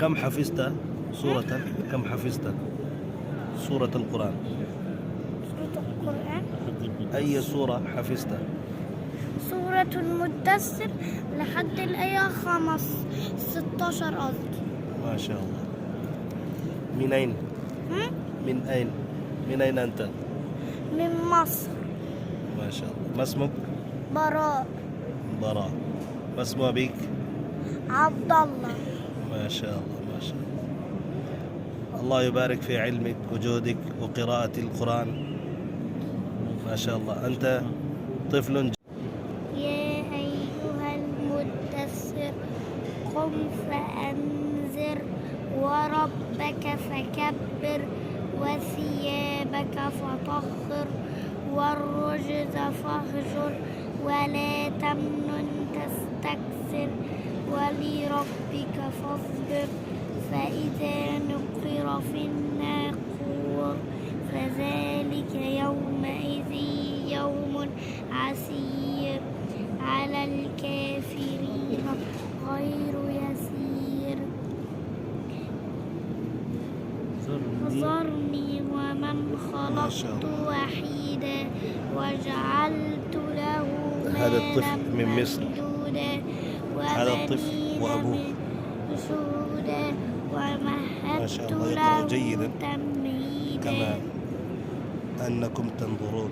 كم حفظت سورة؟ كم حفظت سورة القرآن؟ سورة القرآن. أي سورة حفظت؟ سورة المدثر لحد الآية 16 قصدي. ما شاء الله. من أين؟ من أين؟ من أين أنت؟ من مصر. ما شاء الله. ما اسمك؟ براء. براء. ما اسم أبيك؟ عبد الله. ما شاء الله ما شاء الله. الله يبارك في علمك وجودك وقراءة القرآن. ما شاء الله. أنت طفل. يا أيها المدثر قم فأنذر وربك فكبر وثيابك فطهر والرجز فاهجر ولا تمنن تستكثر ولربك فاصبر فإذا نقر في الناقور فذلك يومئذ يوم عسير على الكافرين غير يسير ذرني ومن خلقت وحيدا وجعلت له هذا الطفل من مصر. ممدودا هذا الطفل وأبوه. شهودا ما شاء ومهدت الله يقرأ له جيدا تمهيدا. كما أنكم تنظرون.